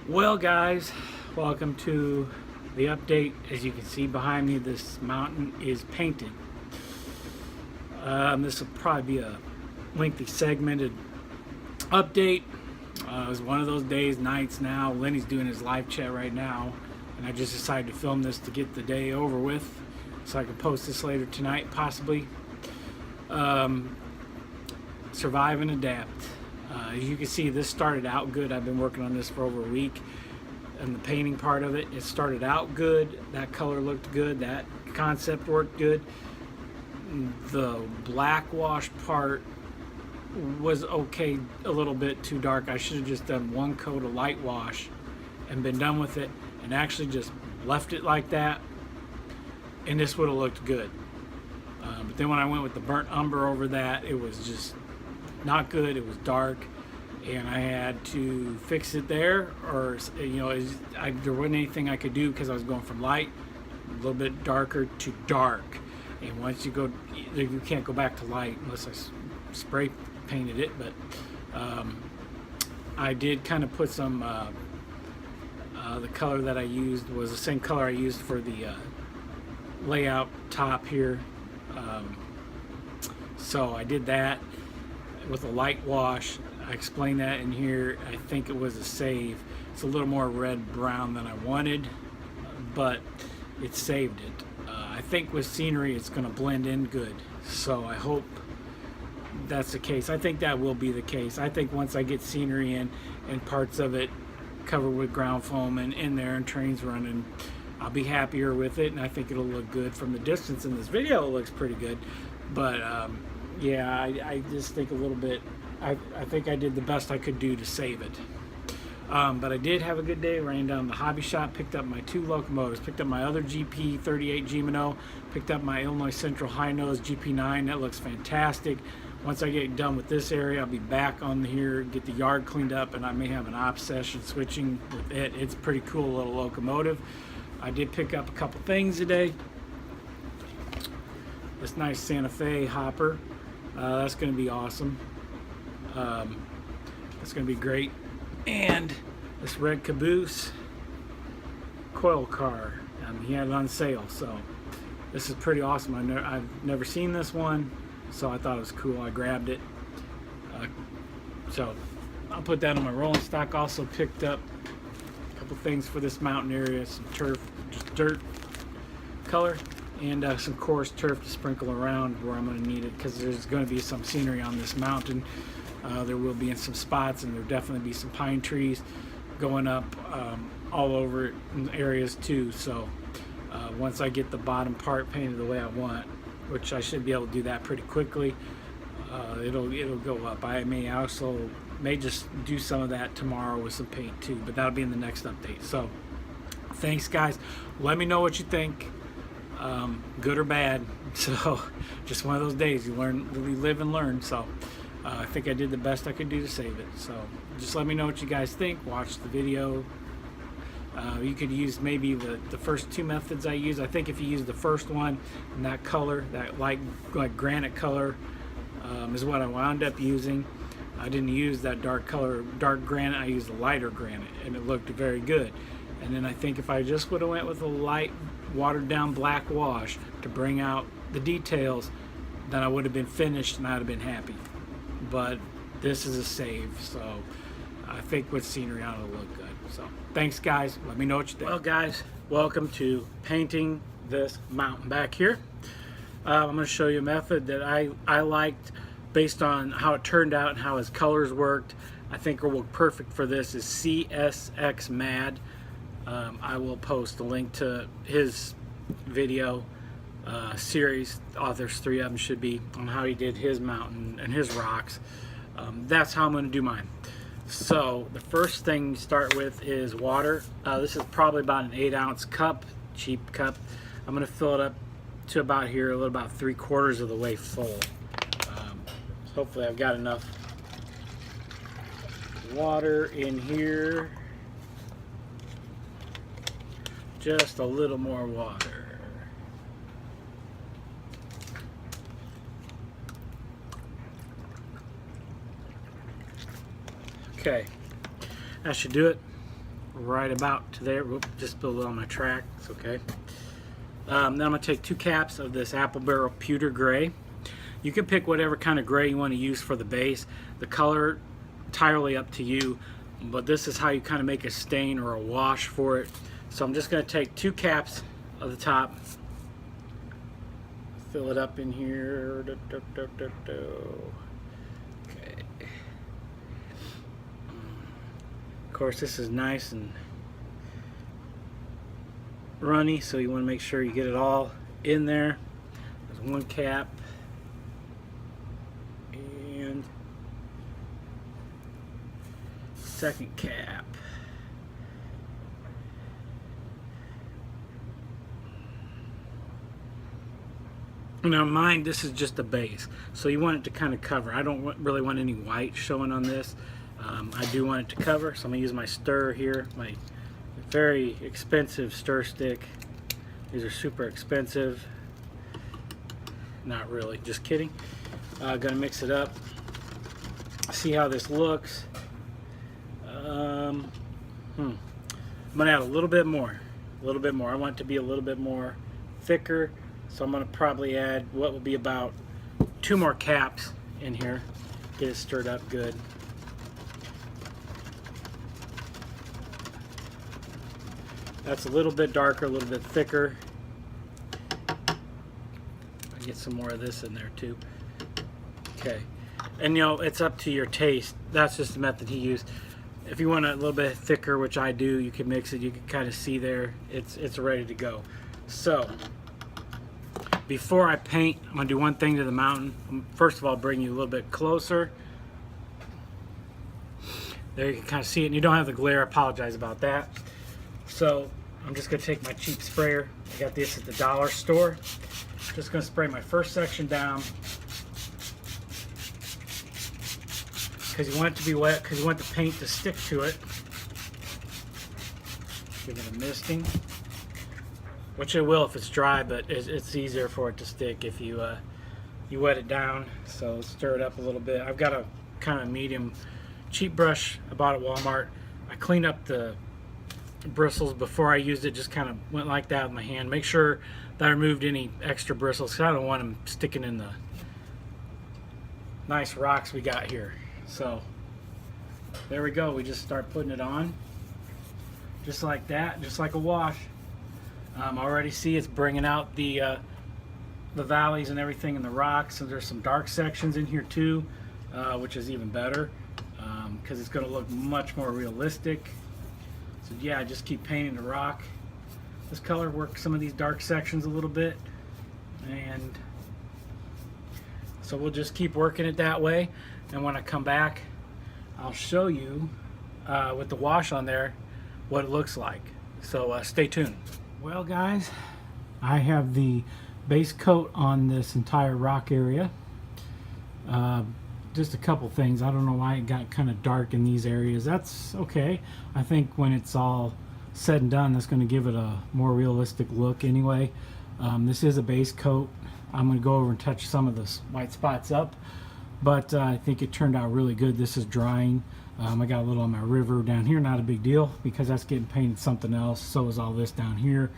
Well guys, welcome to the update. As you can see behind me, this mountain is painted. This will probably be a lengthy segmented update. It was one of those days, nights now. Lenny's doing his live chat right now, and I just decided to film this to get the day over with so I can post this later tonight possibly. Survive and adapt. As you can see, this started out good. I've been working on this for over a week, and the painting part of it, it started out good. That color looked good. That concept worked good. The black wash part was okay, a little bit too dark. I should have just done one coat of light wash and been done with it, and actually just left it like that, and this would have looked good. But then when I went with the burnt umber over that, it was just not good. It was dark, and I had to fix it there, or there wasn't anything I could do because I was going from light, a little bit darker, to dark. And once you go, you can't go back to light unless I spray painted it. But I did kind of put some. The color that I used was the same color I used for the layout top here. So I did that with a light wash. I explained that in here. I think it was a save. It's a little more red brown than I wanted, but it saved it. I think with scenery it's going to blend in good, so I hope that's the case. I think that will be the case. I think once I get scenery in and parts of it covered with ground foam and in there and trains running, I'll be happier with it, and I think it'll look good from the distance. In this video it looks pretty good, but yeah, I just think a little bit, I think I did the best I could do to save it. But I did have a good day. Ran down to the hobby shop, picked up my 2 locomotives, picked up my other GP38 Gimino, picked up my Illinois Central High Nose GP9. That looks fantastic. Once I get done with this area, I'll be back on here, get the yard cleaned up, and I may have an op session switching with it. It's a pretty cool little locomotive. I did pick up a couple things today. This nice Santa Fe hopper. That's going to be awesome. That's going to be great. And this red caboose coil car. He had it on sale, so this is pretty awesome. I've never seen this one, so I thought it was cool. I grabbed it. So I'll put that on my rolling stock. Also picked up a couple things for this mountain area, some turf, just dirt color, and some coarse turf to sprinkle around where I'm going to need it, because there's going to be some scenery on this mountain. There will be in some spots, and there'll definitely be some pine trees going up all over it in areas too. So once I get the bottom part painted the way I want, which I should be able to do that pretty quickly, it'll go up. I may just do some of that tomorrow with some paint too, but that'll be in the next update. So thanks guys, let me know what you think, good or bad. So just one of those days, you live and learn. So I think I did the best I could do to save it. So just let me know what you guys think. Watch the video. You could use maybe the first 2 methods I use. I think if you use the first one and that color, that like granite color, is what I wound up using. I didn't use that dark color, dark granite. I used a lighter granite, and it looked very good. And then I think if I just would have went with a light watered down black wash to bring out the details, then I would have been finished and I'd have been happy. But this is a save, so I think with scenery on it'll look good. So thanks guys, let me know what you think. Well guys, welcome to painting this mountain back here. I'm going to show you a method that I liked based on how it turned out and how his colors worked. I think will work perfect for this is CSX Mad. I will post a link to his video series. There's 3 of them should be on how he did his mountain and his rocks. That's how I'm going to do mine. So the first thing you start with is water. This is probably about an 8-ounce cup, cheap cup. I'm going to fill it up to about here, about 3/4 of the way full. Hopefully I've got enough water in here. Just a little more water. Okay, that should do it. right about to there. Whoop, just spilled it on my track. It's okay. Then I'm going to take 2 caps of this Apple Barrel Pewter Gray. You can pick whatever kind of gray you want to use for the base. The color, entirely up to you, but this is how you kind of make a stain or a wash for it. So I'm just going to take 2 caps of the top, fill it up in here. Okay. Of course, this is nice and runny, so you want to make sure you get it all in there. There's 1 cap and second cap. Now mine, this is just a base, so you want it to kind of cover. I don't really want any white showing on this. I do want it to cover, so I'm going to use my stir here, my very expensive stir stick. These are super expensive. Not really, just kidding. Gonna mix it up, see how this looks. I'm gonna add a little bit more. I want it to be a little bit more thicker, so I'm gonna probably add what would be about 2 more caps in here. Get it stirred up good. That's a little bit darker, a little bit thicker. I get some more of this in there too. Okay, and you know, it's up to your taste. That's just the method he used. If you want it a little bit thicker, which I do, you can mix it. You can kind of see there, it's ready to go. So before I paint, I'm gonna do one thing to the mountain. First of all, bring you a little bit closer. There you can kind of see it, and you don't have the glare. I apologize about that. So I'm just gonna take my cheap sprayer. I got this at the dollar store. Just gonna spray my first section down, because you want it to be wet, because you want the paint to stick to it. Give it a misting, which it will if it's dry, but it's easier for it to stick if you you wet it down. So stir it up a little bit. I've got a kind of medium cheap brush I bought at Walmart. I cleaned up the bristles before I used it, just kind of went like that with my hand. Make sure that I removed any extra bristles, because I don't want them sticking in the nice rocks we got here. So there we go. We just start putting it on just like that, just like a wash. I already see it's bringing out the valleys and everything in the rocks, and there's some dark sections in here too, which is even better, because it's going to look much more realistic. So yeah, I just keep painting the rock. This color works some of these dark sections a little bit, and so we'll just keep working it that way. And when I come back, I'll show you with the wash on there what it looks like. So stay tuned. Well guys, I have the base coat on this entire rock area. Just a couple things. I don't know why it got kind of dark in these areas. That's okay. I think when it's all said and done, that's going to give it a more realistic look anyway. This is a base coat. I'm going to go over and touch some of the white spots up, but I think it turned out really good. This is drying. I got a little on my river down here, not a big deal, because that's getting painted something else. So is all this down here.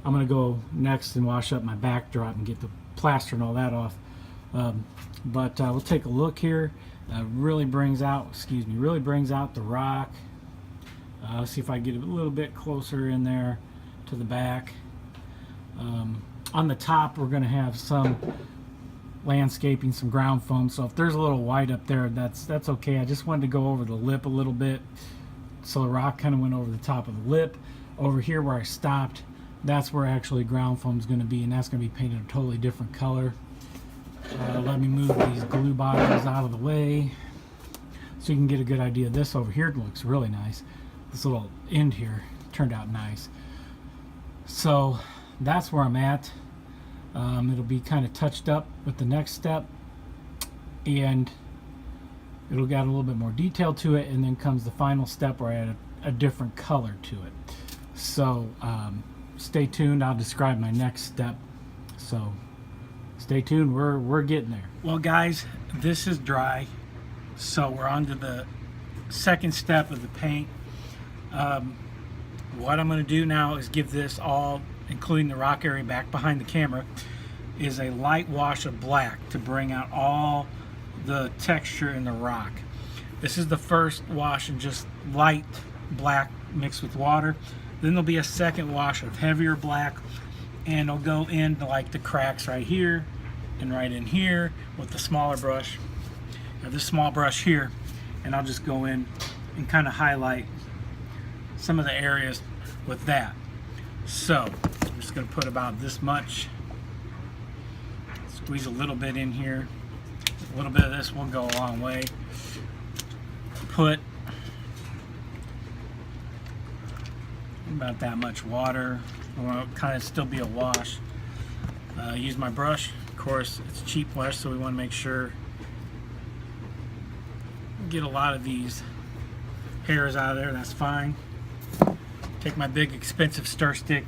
I'm going to go next and wash up my backdrop and get the plaster and all that off. But we'll take a look here. Really brings out the rock. See if I get a little bit closer in there to the back. On the top, we're going to have some landscaping, some ground foam. So if there's a little white up there, that's okay. I just wanted to go over the lip a little bit, so the rock kind of went over the top of the lip. Over here where I stopped, that's where actually ground foam is going to be, and that's going to be painted a totally different color. Let me move these glue bottles out of the way so you can get a good idea. This over here looks really nice. This little end here turned out nice. So that's where I'm at. It'll be kind of touched up with the next step, and it'll get a little bit more detail to it, and then comes the final step where I add a different color to it. So stay tuned. I'll describe my next step. So stay tuned. We're getting there. Well guys, this is dry, so we're on to the second step of the paint. What I'm going to do now is give this all, including the rock area back behind the camera, is a light wash of black to bring out all the texture in the rock. This is the first wash in just light black mixed with water. Then there'll be a second wash of heavier black, and it'll go into like the cracks right here and right in here with the smaller brush. I have this small brush here, and I'll just go in and kind of highlight some of the areas with that. So I'm just going to put about this much, squeeze a little bit in here. A little bit of this will go a long way. Put about that much water. I want to kind of still be a wash. Use my brush. Of course, it's cheap brush, so we want to make sure get a lot of these hairs out of there. That's fine. Take my big expensive stir stick,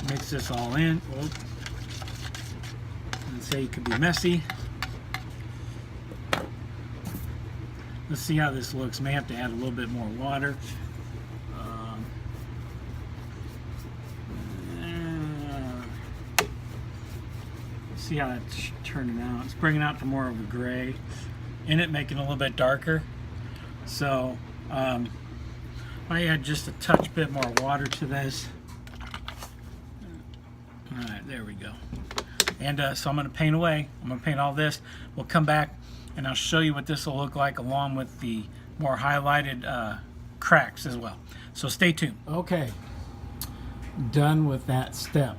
mix this all in. And say it could be messy. Let's see how this looks. May have to add a little bit more water. See how that's turning out. It's bringing out to more of a gray in it, making it a little bit darker. So I add just a touch bit more water to this. All right, there we go. And so I'm going to paint away. I'm going to paint all this. We'll come back and I'll show you what this will look like along with the more highlighted cracks as well. So stay tuned. Okay, done with that step.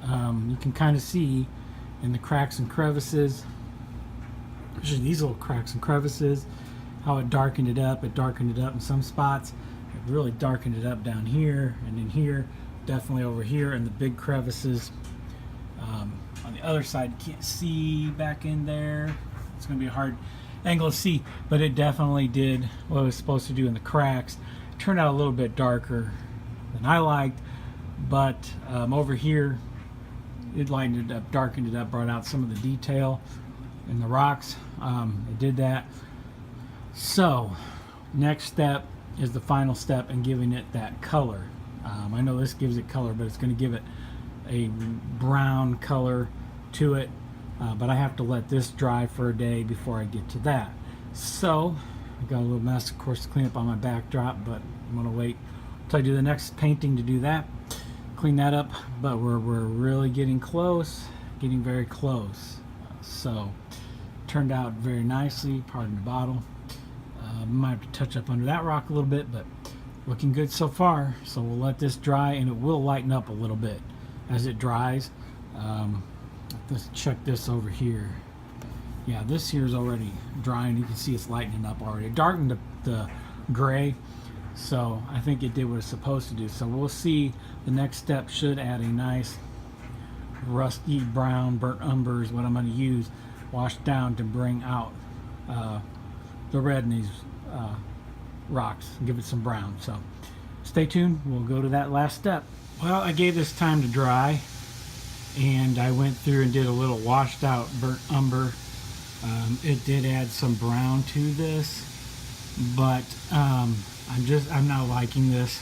You can kind of see in the cracks and crevices, especially these little cracks and crevices, how it darkened it up. It darkened it up in some spots. It really darkened it up down here and in here, definitely over here in the big crevices. On the other side, you can't see back in there. It's going to be a hard angle to see, but it definitely did what it was supposed to do in the cracks. It turned out a little bit darker than I liked, but over here, it lightened it up, darkened it up, brought out some of the detail in the rocks. It did that. So next step is the final step in giving it that color. I know this gives it color, but it's going to give it a brown color to it, but I have to let this dry for a day before I get to that. So I got a little mess, of course, to clean up on my backdrop, but I'm going to wait until I do the next painting to do that. Clean that up, but we're really getting close, getting very close. So turned out very nicely, pardon the bottle. Might have to touch up under that rock a little bit, but looking good so far. So we'll let this dry, and it will lighten up a little bit as it dries. Let's check this over here. Yeah, this here is already drying. You can see it's lightening up already. It darkened the gray, so I think it did what it's supposed to do. So we'll see. The next step should add a nice rusty brown, burnt umber is what I'm going to use, washed down to bring out the red in these rocks and give it some brown. So stay tuned. We'll go to that last step. Well, I gave this time to dry, and I went through and did a little washed out burnt umber. It did add some brown to this, but I'm not liking this.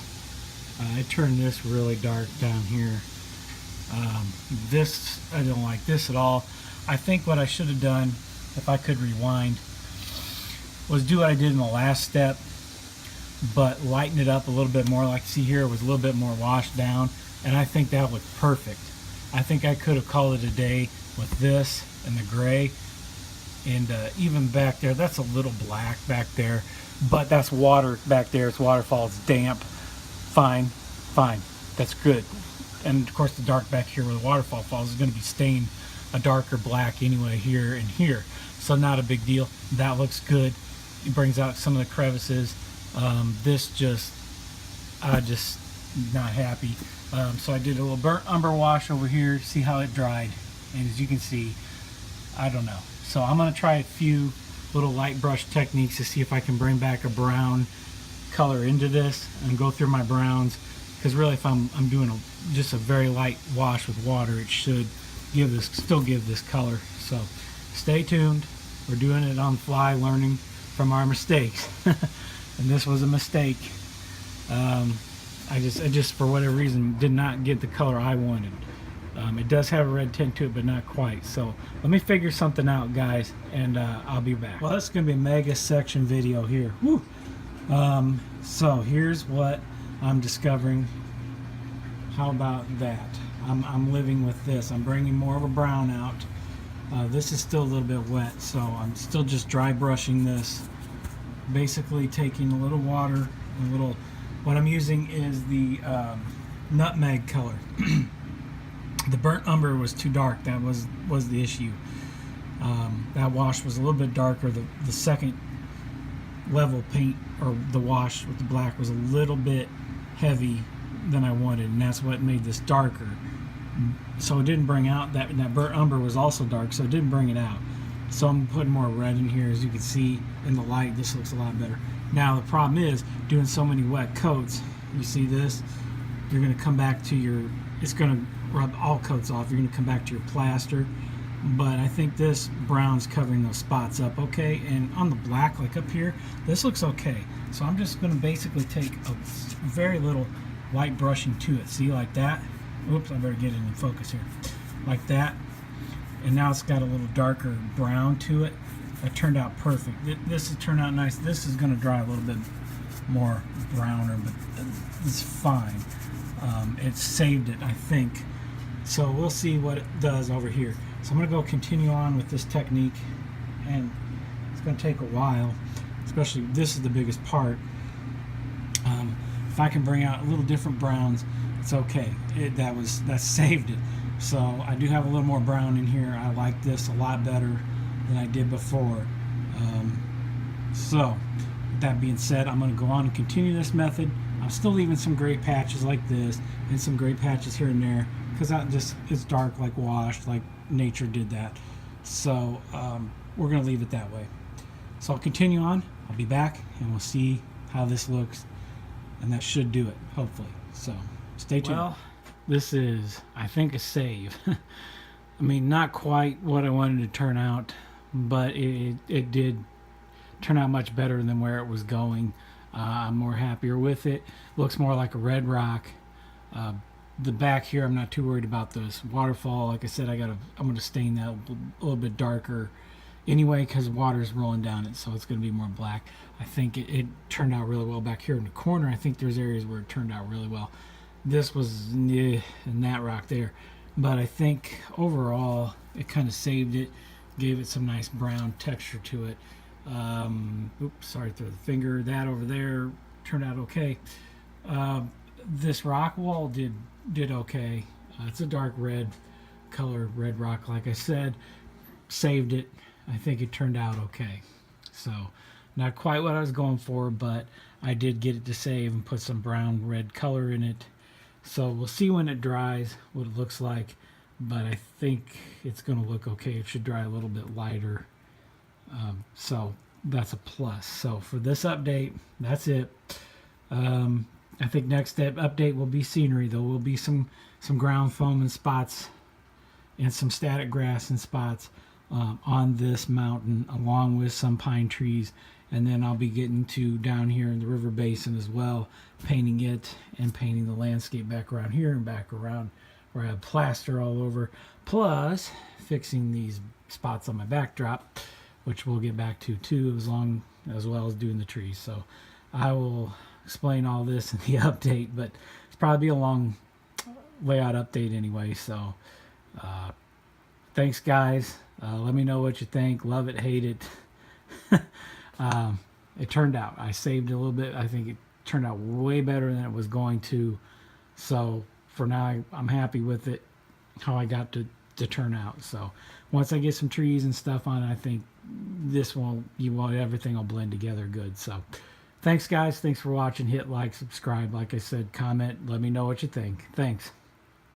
I turned this really dark down here. This, I don't like this at all. I think what I should have done, if I could rewind, was do what I did in the last step, but lighten it up a little bit more. Like see here, it was a little bit more washed down, and I think that looked perfect. I think I could have called it a day with this and the gray, and even back there, that's a little black back there, but that's water back there. It's waterfall, it's damp. Fine, that's good. And of course the dark back here where the waterfall falls is going to be stained a darker black anyway here and here, so not a big deal. That looks good. It brings out some of the crevices. This just not happy. So I did a little burnt umber wash over here, see how it dried, and as you can see, I don't know. So I'm going to try a few little light brush techniques to see if I can bring back a brown color into this and go through my browns, because really if I'm doing just a very light wash with water, it should still give this color. So stay tuned. We're doing it on the fly, learning from our mistakes. And this was a mistake. I just for whatever reason did not get the color I wanted. It does have a red tint to it, but not quite. So let me figure something out, guys, and I'll be back. Well, that's going to be a mega section video here. Woo. So here's what I'm discovering. How about that? I'm living with this. I'm bringing more of a brown out. This is still a little bit wet, so I'm still just dry brushing this. Basically taking a little water, a little. What I'm using is the nutmeg color. The burnt umber was too dark. That was the issue. That wash was a little bit darker. The second level paint, or the wash with the black, was a little bit heavy than I wanted, and that's what made this darker. So it didn't bring out that burnt umber was also dark, so it didn't bring it out. So I'm putting more red in here. As you can see in the light, this looks a lot better. Now the problem is doing so many wet coats. You see this? You're going to come back to your. It's going to rub all coats off. You're going to come back to your plaster. But I think this brown's covering those spots up okay. And on the black, like up here, this looks okay. So I'm just going to basically take a very little light brushing to it. See, like that? Oops, I better get it in focus here. Like that. And now it's got a little darker brown to it. That turned out perfect. This has turned out nice. This is going to dry a little bit more browner, but it's fine. It saved it, I think. So we'll see what it does over here. So I'm going to go continue on with this technique, and it's going to take a while, especially this is the biggest part. If I can bring out a little different browns, it's okay. That saved it. So I do have a little more brown in here. I like this a lot better than I did before. So with that being said, I'm going to go on and continue this method. I'm still leaving some gray patches like this and some gray patches here and there, because it's dark like washed, like nature did that. So we're going to leave it that way. So I'll continue on. I'll be back and we'll see how this looks, and that should do it, hopefully. So stay tuned. Well, this is, I think, a save. I mean, not quite what I wanted to turn out, but it did turn out much better than where it was going. I'm more happier with it. Looks more like a red rock. The back here, I'm not too worried about this waterfall. Like I said, I'm going to stain that a little bit darker anyway, because water's rolling down it, so it's going to be more black. I think it turned out really well back here in the corner. I think there's areas where it turned out really well. This was in that rock there, but I think overall it kind of saved it, gave it some nice brown texture to it. Oops, sorry, through the finger. That over there turned out okay. This rock wall did okay. It's a dark red color, red rock, like I said. Saved it. I think it turned out okay. So not quite what I was going for, but I did get it to save and put some brown red color in it. So we'll see when it dries what it looks like, but I think it's going to look okay. It should dry a little bit lighter. So that's a plus. So for this update, that's it. I think next step update will be scenery. There will be some ground foam in spots and some static grass in spots on this mountain, along with some pine trees. And then I'll be getting to down here in the river basin as well, painting it and painting the landscape back around here and back around where I have plaster all over, plus fixing these spots on my backdrop, which we'll get back to too, as well as doing the trees. So I will explain all this in the update, but it's probably a long layout update anyway. So thanks, guys. Let me know what you think. Love it, hate it. It turned out. I saved a little bit. I think it turned out way better than it was going to. So for now, I'm happy with it, how I got to turn out. So once I get some trees and stuff on it, I think everything will blend together good. So thanks, guys. Thanks for watching. Hit like, subscribe. Like I said, comment. Let me know what you think. Thanks.